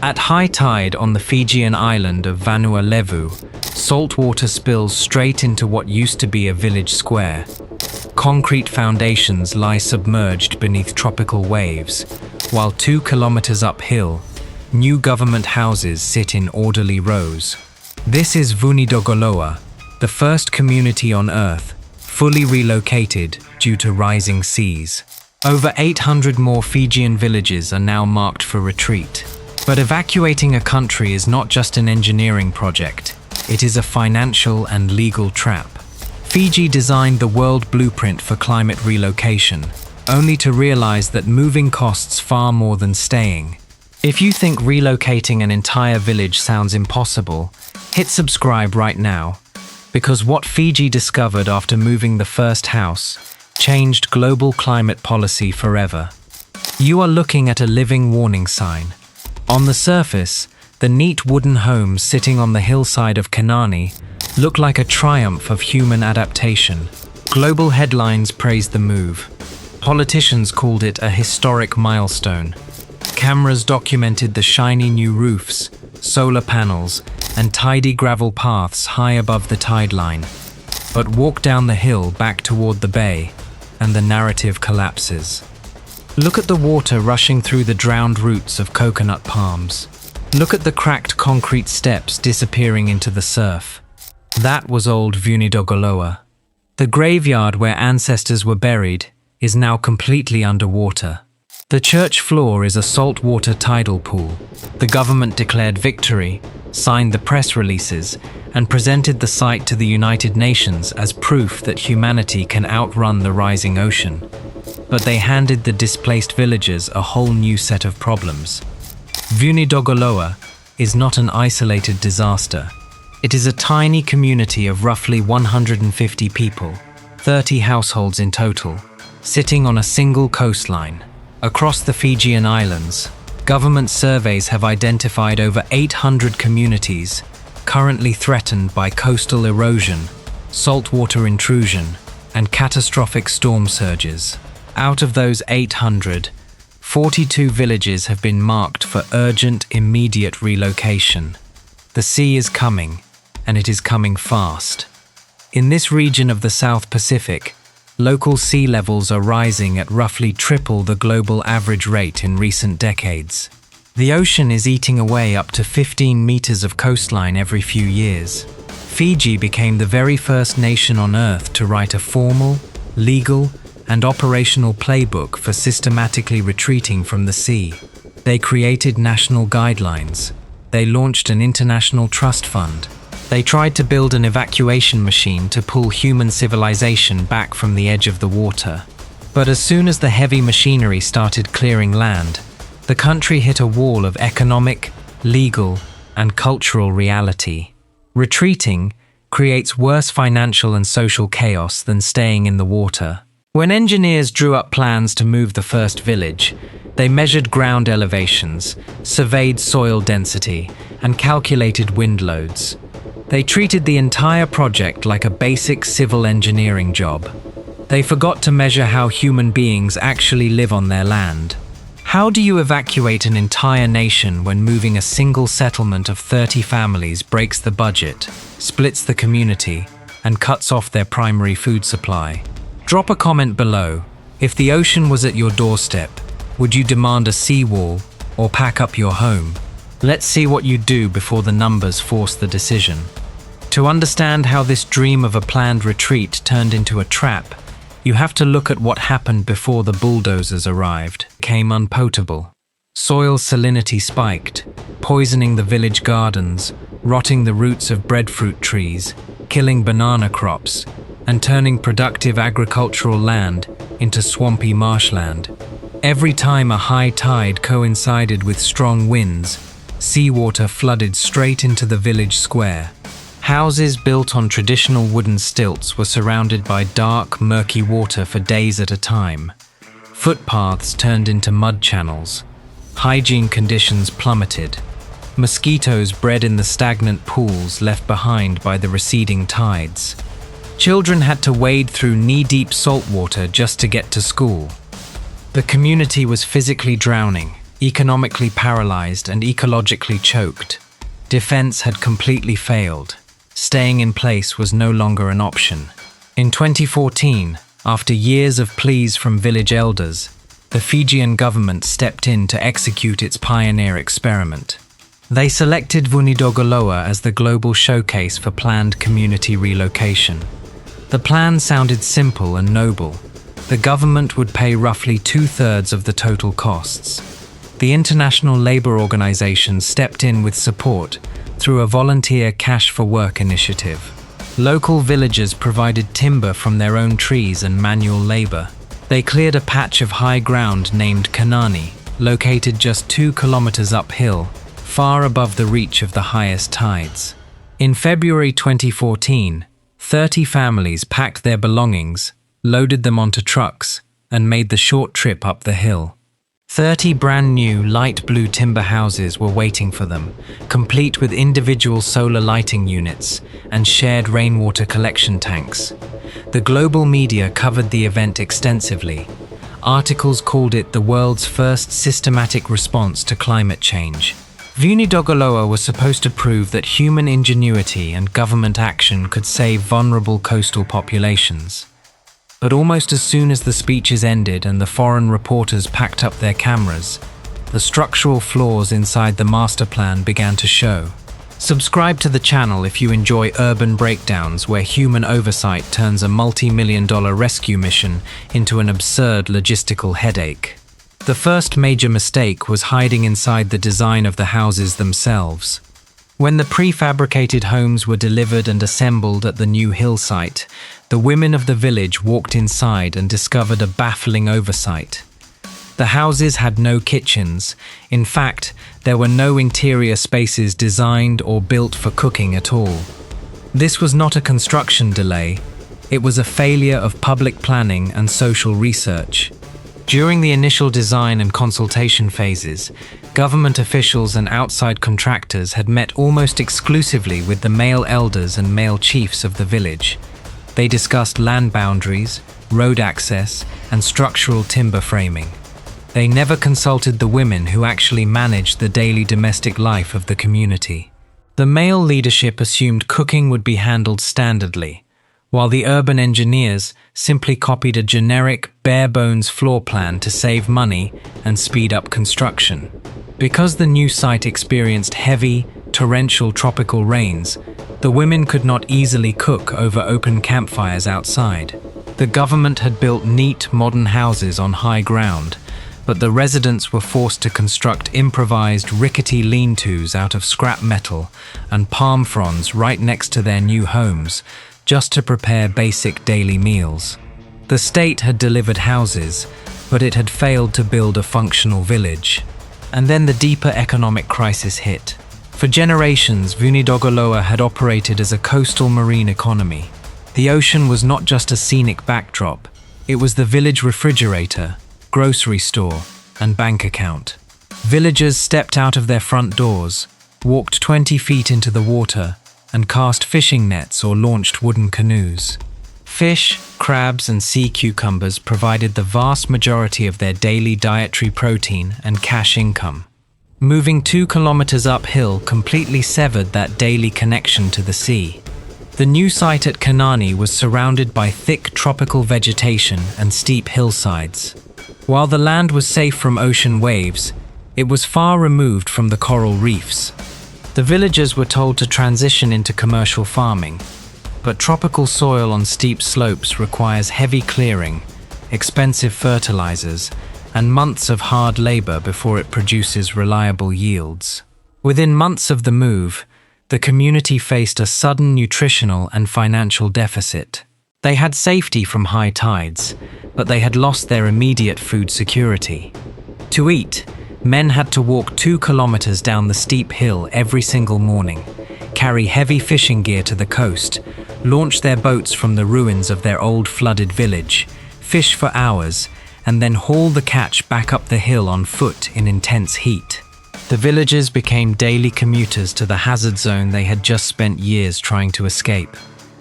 At high tide on the Fijian island of Vanuatu, saltwater spills straight into what used to be a village square. Concrete foundations lie submerged beneath tropical waves, while 2 kilometers uphill, new government houses sit in orderly rows. This is Vunidogoloa, the first community on Earth, fully relocated due to rising seas. Over 800 more Fijian villages are now marked for retreat. But evacuating a country is not just an engineering project, it is a financial and legal trap. Fiji designed the world blueprint for climate relocation, only to realize that moving costs far more than staying. If you think relocating an entire village sounds impossible, hit subscribe right now, because what Fiji discovered after moving the first house changed global climate policy forever. You are looking at a living warning sign. On the surface, the neat wooden homes sitting on the hillside of Kanani look like a triumph of human adaptation. Global headlines praised the move. Politicians called it a historic milestone. Cameras documented the shiny new roofs, solar panels, and tidy gravel paths high above the tide line. But walk down the hill back toward the bay, and the narrative collapses. Look at the water rushing through the drowned roots of coconut palms. Look at the cracked concrete steps disappearing into the surf. That was old Vunidogoloa. The graveyard where ancestors were buried is now completely underwater. The church floor is a saltwater tidal pool. The government declared victory, signed the press releases, and presented the site to the United Nations as proof that humanity can outrun the rising ocean. But they handed the displaced villagers a whole new set of problems. Vunidogoloa is not an isolated disaster. It is a tiny community of roughly 150 people, 30 households in total, sitting on a single coastline. Across the Fijian islands, government surveys have identified over 800 communities currently threatened by coastal erosion, saltwater intrusion, and catastrophic storm surges. Out of those 800, 42 villages have been marked for urgent, immediate relocation. The sea is coming, and it is coming fast. In this region of the South Pacific, local sea levels are rising at roughly triple the global average rate in recent decades. The ocean is eating away up to 15 meters of coastline every few years. Fiji became the very first nation on Earth to write a formal, legal, and operational playbook for systematically retreating from the sea. They created national guidelines. They launched an international trust fund. They tried to build an evacuation machine to pull human civilization back from the edge of the water. But as soon as the heavy machinery started clearing land, the country hit a wall of economic, legal, and cultural reality. Retreating creates worse financial and social chaos than staying in the water. When engineers drew up plans to move the first village, they measured ground elevations, surveyed soil density, and calculated wind loads. They treated the entire project like a basic civil engineering job. They forgot to measure how human beings actually live on their land. How do you evacuate an entire nation when moving a single settlement of 30 families breaks the budget, splits the community, and cuts off their primary food supply? Drop a comment below. If the ocean was at your doorstep, would you demand a seawall or pack up your home? Let's see what you do before the numbers force the decision. To understand how this dream of a planned retreat turned into a trap, you have to look at what happened before the bulldozers arrived. It became unpotable. Soil salinity spiked, poisoning the village gardens, rotting the roots of breadfruit trees, killing banana crops, and turning productive agricultural land into swampy marshland. Every time a high tide coincided with strong winds, seawater flooded straight into the village square. Houses built on traditional wooden stilts were surrounded by dark, murky water for days at a time. Footpaths turned into mud channels. Hygiene conditions plummeted. Mosquitoes bred in the stagnant pools left behind by the receding tides. Children had to wade through knee-deep salt water just to get to school. The community was physically drowning, economically paralyzed and ecologically choked. Defense had completely failed. Staying in place was no longer an option. In 2014, after years of pleas from village elders, the Fijian government stepped in to execute its pioneer experiment. They selected Vunidogoloa as the global showcase for planned community relocation. The plan sounded simple and noble. The government would pay roughly 2/3 of the total costs. The International Labour Organization stepped in with support through a volunteer cash for work initiative. Local villagers provided timber from their own trees and manual labor. They cleared a patch of high ground named Kanani, located just 2 kilometers uphill, far above the reach of the highest tides. In February 2014, 30 families packed their belongings, loaded them onto trucks, and made the short trip up the hill. 30 brand new light blue timber houses were waiting for them, complete with individual solar lighting units and shared rainwater collection tanks. The global media covered the event extensively. Articles called it the world's first systematic response to climate change. Vunidogoloa was supposed to prove that human ingenuity and government action could save vulnerable coastal populations. But almost as soon as the speeches ended and the foreign reporters packed up their cameras, the structural flaws inside the master plan began to show. Subscribe to the channel if you enjoy urban breakdowns where human oversight turns a multi-million-dollar rescue mission into an absurd logistical headache. The first major mistake was hiding inside the design of the houses themselves. When the prefabricated homes were delivered and assembled at the new hill site, the women of the village walked inside and discovered a baffling oversight. The houses had no kitchens. In fact, there were no interior spaces designed or built for cooking at all. This was not a construction delay. It was a failure of public planning and social research. During the initial design and consultation phases, government officials and outside contractors had met almost exclusively with the male elders and male chiefs of the village. They discussed land boundaries, road access, and structural timber framing. They never consulted the women who actually managed the daily domestic life of the community. The male leadership assumed cooking would be handled standardly, while the urban engineers simply copied a generic, bare-bones floor plan to save money and speed up construction. Because the new site experienced heavy, torrential tropical rains, the women could not easily cook over open campfires outside. The government had built neat, modern houses on high ground, but the residents were forced to construct improvised, rickety lean-tos out of scrap metal and palm fronds right next to their new homes, just to prepare basic daily meals. The state had delivered houses, but it had failed to build a functional village. And then the deeper economic crisis hit. For generations, Vunidogoloa had operated as a coastal marine economy. The ocean was not just a scenic backdrop, it was the village refrigerator, grocery store, and bank account. Villagers stepped out of their front doors, walked 20 feet into the water, and cast fishing nets or launched wooden canoes. Fish, crabs, and sea cucumbers provided the vast majority of their daily dietary protein and cash income. Moving 2 kilometers uphill completely severed that daily connection to the sea. The new site at Kanani was surrounded by thick tropical vegetation and steep hillsides. While the land was safe from ocean waves, it was far removed from the coral reefs. The villagers were told to transition into commercial farming, but tropical soil on steep slopes requires heavy clearing, expensive fertilizers, and months of hard labor before it produces reliable yields. Within months of the move, the community faced a sudden nutritional and financial deficit. They had safety from high tides, but they had lost their immediate food security. To eat, men had to walk 2 kilometers down the steep hill every single morning, carry heavy fishing gear to the coast, launch their boats from the ruins of their old flooded village, fish for hours, and then haul the catch back up the hill on foot in intense heat. The villagers became daily commuters to the hazard zone they had just spent years trying to escape.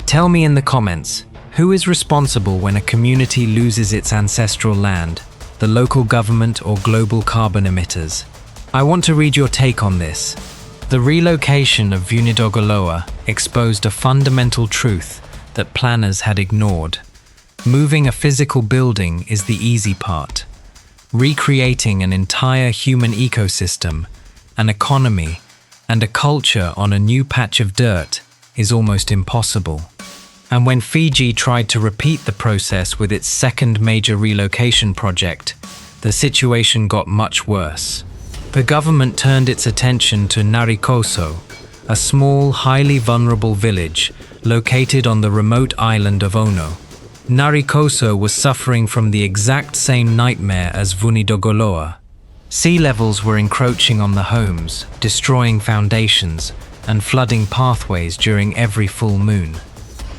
Tell me in the comments, who is responsible when a community loses its ancestral land? the local government, or global carbon emitters? I want to read your take on this. The relocation of Vunidogoloa exposed a fundamental truth that planners had ignored. Moving a physical building is the easy part. Recreating an entire human ecosystem, an economy, and a culture on a new patch of dirt is almost impossible. And when Fiji tried to repeat the process with its second major relocation project, the situation got much worse. The government turned its attention to Narikoso, a small, highly vulnerable village located on the remote island of Ono. Narikoso was suffering from the exact same nightmare as Vunidogoloa. Sea levels were encroaching on the homes, destroying foundations, and flooding pathways during every full moon.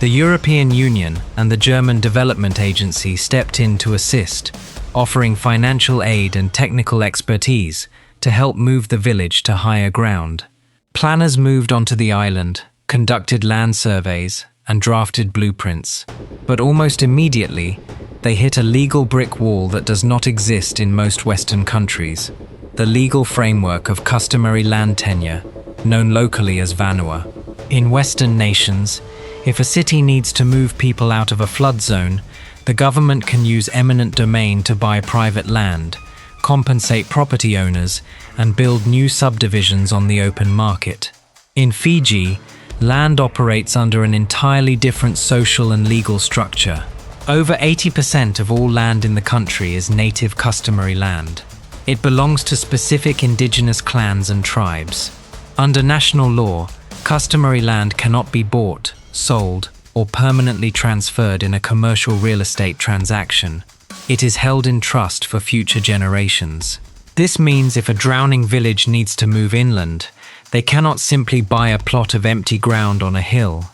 The European Union and the German Development Agency stepped in to assist, offering financial aid and technical expertise to help move the village to higher ground. Planners moved onto the island, conducted land surveys, and drafted blueprints. But almost immediately, they hit a legal brick wall that does not exist in most Western countries: the legal framework of customary land tenure, known locally as Vanua. In Western nations, if a city needs to move people out of a flood zone, the government can use eminent domain to buy private land, compensate property owners, and build new subdivisions on the open market. In Fiji, land operates under an entirely different social and legal structure. Over 80% of all land in the country is native customary land. It belongs to specific indigenous clans and tribes. Under national law, customary land cannot be bought, sold, or permanently transferred in a commercial real estate transaction. It is held in trust for future generations. This means if a drowning village needs to move inland, they cannot simply buy a plot of empty ground on a hill.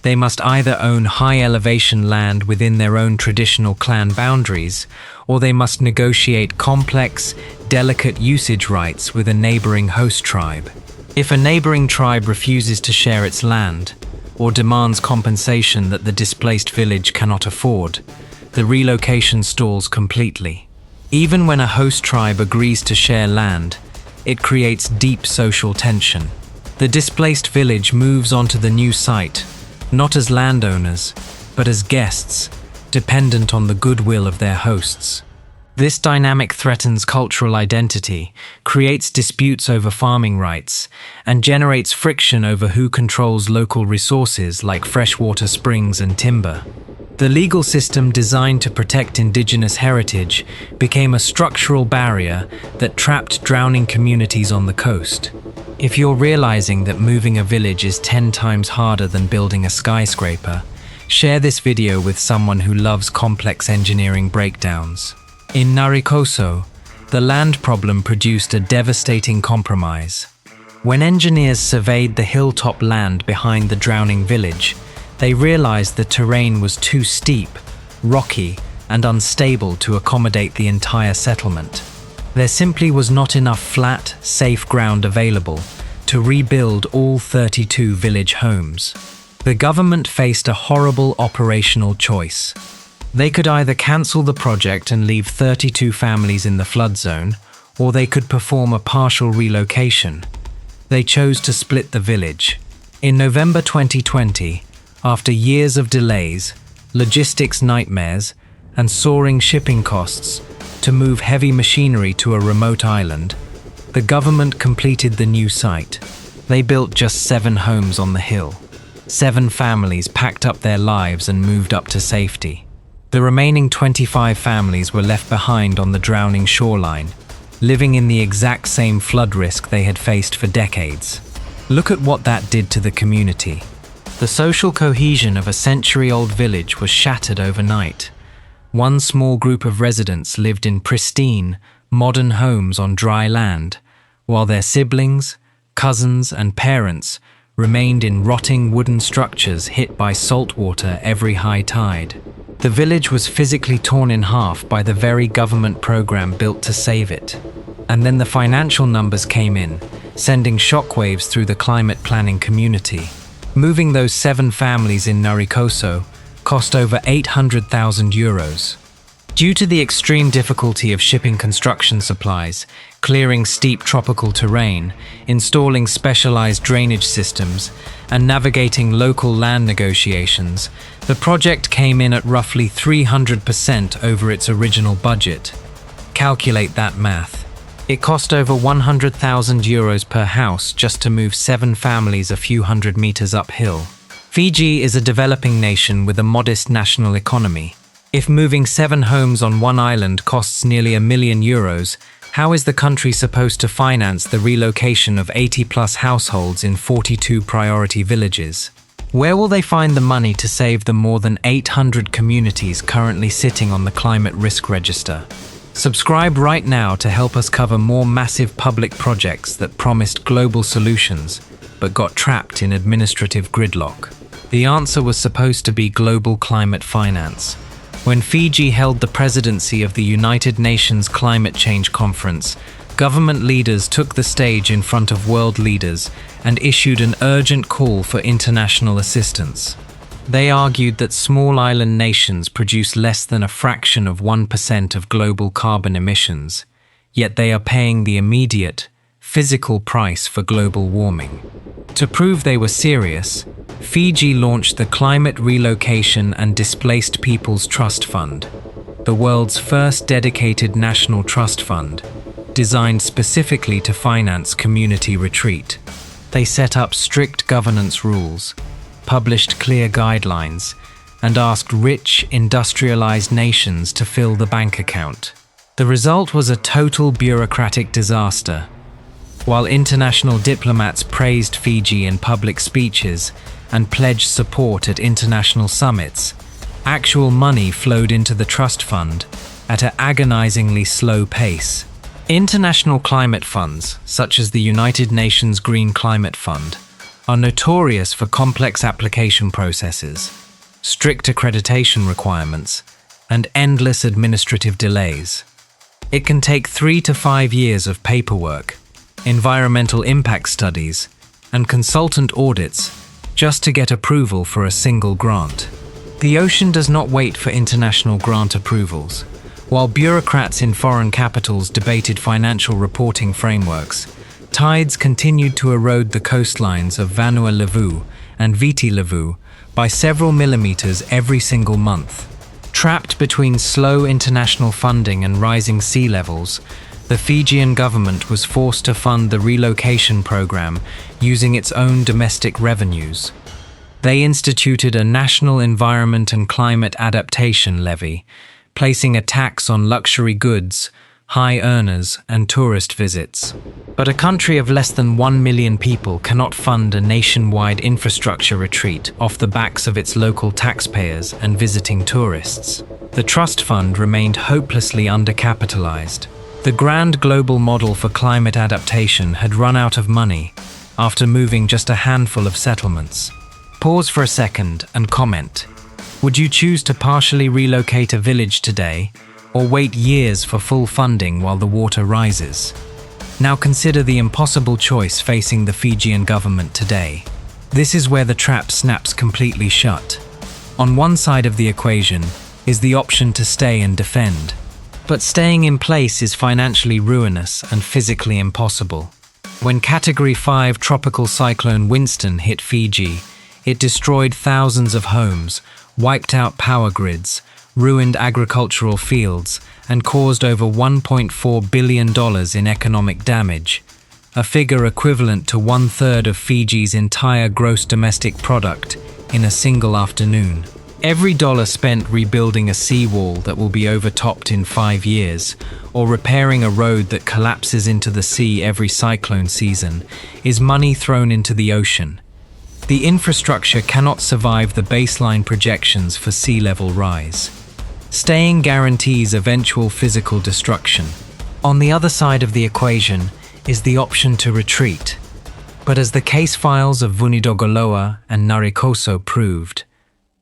They must either own high elevation land within their own traditional clan boundaries, or they must negotiate complex, delicate usage rights with a neighboring host tribe. If a neighboring tribe refuses to share its land, or demands compensation that the displaced village cannot afford, the relocation stalls completely. Even when a host tribe agrees to share land, it creates deep social tension. The displaced village moves onto the new site, not as landowners, but as guests, dependent on the goodwill of their hosts. This dynamic threatens cultural identity, creates disputes over farming rights, and generates friction over who controls local resources like freshwater springs and timber. The legal system designed to protect indigenous heritage became a structural barrier that trapped drowning communities on the coast. If you're realizing that moving a village is 10 times harder than building a skyscraper, share this video with someone who loves complex engineering breakdowns. In Narikoso, the land problem produced a devastating compromise. When engineers surveyed the hilltop land behind the drowning village, they realized the terrain was too steep, rocky, and unstable to accommodate the entire settlement. There simply was not enough flat, safe ground available to rebuild all 32 village homes. The government faced a horrible operational choice. They could either cancel the project and leave 32 families in the flood zone, or they could perform a partial relocation. They chose to split the village. In November 2020, after years of delays, logistics nightmares, and soaring shipping costs to move heavy machinery to a remote island, the government completed the new site. They built just 7 homes on the hill. 7 families packed up their lives and moved up to safety. The remaining 25 families were left behind on the drowning shoreline, living in the exact same flood risk they had faced for decades. Look at what that did to the community. The social cohesion of a century-old village was shattered overnight. One small group of residents lived in pristine, modern homes on dry land, while their siblings, cousins, and parents remained in rotting wooden structures hit by saltwater every high tide. The village was physically torn in half by the very government program built to save it. And then the financial numbers came in, sending shockwaves through the climate planning community. Moving those 7 families in Narikoso cost over €800,000. Due to the extreme difficulty of shipping construction supplies, clearing steep tropical terrain, installing specialized drainage systems, and navigating local land negotiations, the project came in at roughly 300% over its original budget. Calculate that math. It cost over 100,000 euros per house just to move 7 families a few hundred meters uphill. Fiji is a developing nation with a modest national economy. If moving 7 homes on one island costs nearly €1 million, how is the country supposed to finance the relocation of 80-plus households in 42 priority villages? Where will they find the money to save the more than 800 communities currently sitting on the climate risk register? Subscribe right now to help us cover more massive public projects that promised global solutions but got trapped in administrative gridlock. The answer was supposed to be global climate finance. When Fiji held the presidency of the United Nations Climate Change Conference, government leaders took the stage in front of world leaders and issued an urgent call for international assistance. They argued that small island nations produce less than a fraction of 1% of global carbon emissions, yet they are paying the immediate, physical price for global warming. To prove they were serious, Fiji launched the Climate Relocation and Displaced Peoples Trust Fund, the world's first dedicated national trust fund, designed specifically to finance community retreat. They set up strict governance rules, published clear guidelines, and asked rich, industrialized nations to fill the bank account. The result was a total bureaucratic disaster. While international diplomats praised Fiji in public speeches and pledged support at international summits, actual money flowed into the trust fund at an agonizingly slow pace. International climate funds, such as the United Nations Green Climate Fund, are notorious for complex application processes, strict accreditation requirements, and endless administrative delays. It can take 3 to 5 years of paperwork, environmental impact studies, and consultant audits just to get approval for a single grant. The ocean does not wait for international grant approvals. While bureaucrats in foreign capitals debated financial reporting frameworks, tides continued to erode the coastlines of Vanua Levu and Viti Levu by several millimeters every single month. Trapped between slow international funding and rising sea levels, the Fijian government was forced to fund the relocation program using its own domestic revenues. They instituted a national environment and climate adaptation levy, placing a tax on luxury goods, high earners, and tourist visits. But a country of less than 1 million people cannot fund a nationwide infrastructure retreat off the backs of its local taxpayers and visiting tourists. The trust fund remained hopelessly undercapitalized. The grand global model for climate adaptation had run out of money after moving just a handful of settlements. Pause for a second and comment. Would you choose to partially relocate a village today, or wait years for full funding while the water rises? Now consider the impossible choice facing the Fijian government today. This is where the trap snaps completely shut. On one side of the equation is the option to stay and defend. But staying in place is financially ruinous and physically impossible. When Category 5 tropical cyclone Winston hit Fiji, it destroyed thousands of homes, wiped out power grids, ruined agricultural fields, and caused over $1.4 billion in economic damage, a figure equivalent to 1/3 of Fiji's entire gross domestic product in a single afternoon. Every dollar spent rebuilding a seawall that will be overtopped in 5 years, or repairing a road that collapses into the sea every cyclone season, is money thrown into the ocean. The infrastructure cannot survive the baseline projections for sea level rise. Staying guarantees eventual physical destruction. On the other side of the equation is the option to retreat. But as the case files of Vunidogoloa and Narikoso proved,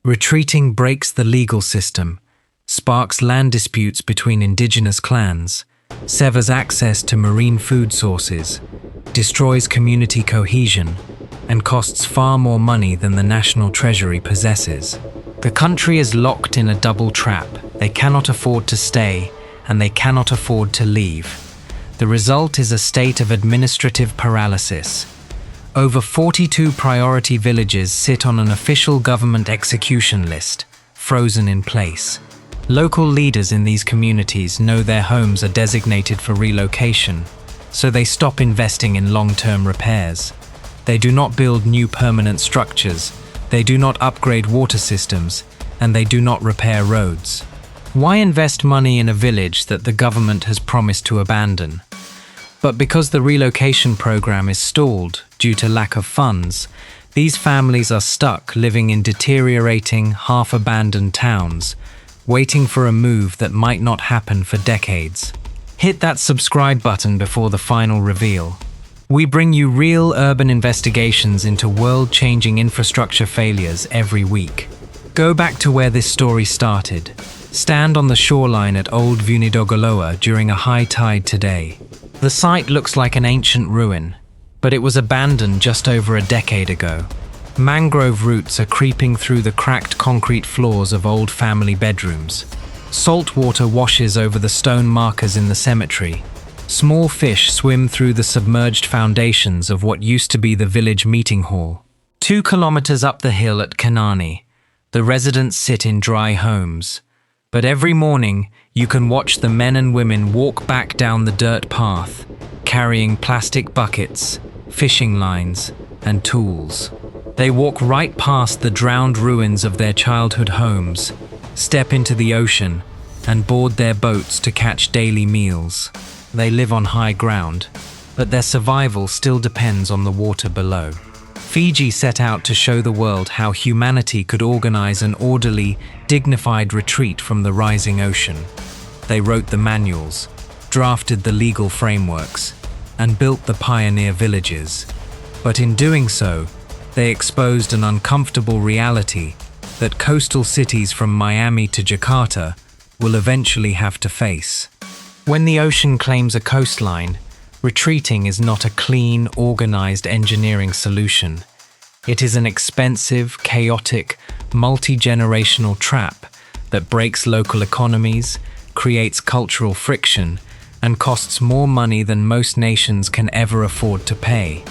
retreating breaks the legal system, sparks land disputes between indigenous clans, severs access to marine food sources, destroys community cohesion, and costs far more money than the national treasury possesses. The country is locked in a double trap. They cannot afford to stay, and they cannot afford to leave. The result is a state of administrative paralysis. Over 42 priority villages sit on an official government execution list, frozen in place. Local leaders in these communities know their homes are designated for relocation, so they stop investing in long-term repairs. They do not build new permanent structures, they do not upgrade water systems, and they do not repair roads. Why invest money in a village that the government has promised to abandon? But because the relocation program is stalled due to lack of funds, these families are stuck living in deteriorating, half-abandoned towns, waiting for a move that might not happen for decades. Hit that subscribe button before the final reveal. We bring you real urban investigations into world-changing infrastructure failures every week. Go back to where this story started. Stand on the shoreline at Old Vunidogoloa during a high tide today. The site looks like an ancient ruin, but it was abandoned just over a decade ago. Mangrove roots are creeping through the cracked concrete floors of old family bedrooms. Salt water washes over the stone markers in the cemetery. Small fish swim through the submerged foundations of what used to be the village meeting hall. 2 kilometers up the hill at Kanani, the residents sit in dry homes. But every morning, you can watch the men and women walk back down the dirt path, carrying plastic buckets, fishing lines, and tools. They walk right past the drowned ruins of their childhood homes, step into the ocean, and board their boats to catch daily meals. They live on high ground, but their survival still depends on the water below. Fiji set out to show the world how humanity could organize an orderly, dignified retreat from the rising ocean. They wrote the manuals, drafted the legal frameworks, and built the pioneer villages. But in doing so, they exposed an uncomfortable reality that coastal cities from Miami to Jakarta will eventually have to face. When the ocean claims a coastline, retreating is not a clean, organized engineering solution. It is an expensive, chaotic, multi-generational trap that breaks local economies, creates cultural friction, and costs more money than most nations can ever afford to pay.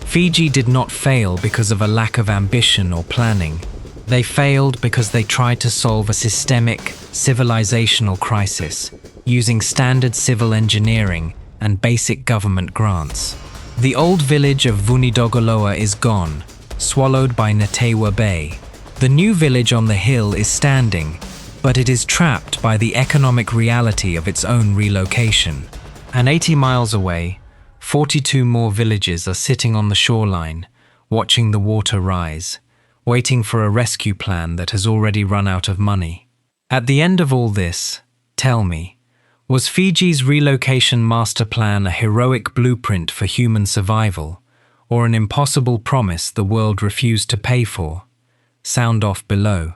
Fiji did not fail because of a lack of ambition or planning. They failed because they tried to solve a systemic, civilizational crisis, using standard civil engineering and basic government grants. The old village of Vunidogoloa is gone, swallowed by Natewa Bay. The new village on the hill is standing, but it is trapped by the economic reality of its own relocation. And 80 miles away, 42 more villages are sitting on the shoreline, watching the water rise, waiting for a rescue plan that has already run out of money. At the end of all this, tell me, was Fiji's relocation master plan a heroic blueprint for human survival, or an impossible promise the world refused to pay for? Sound off below.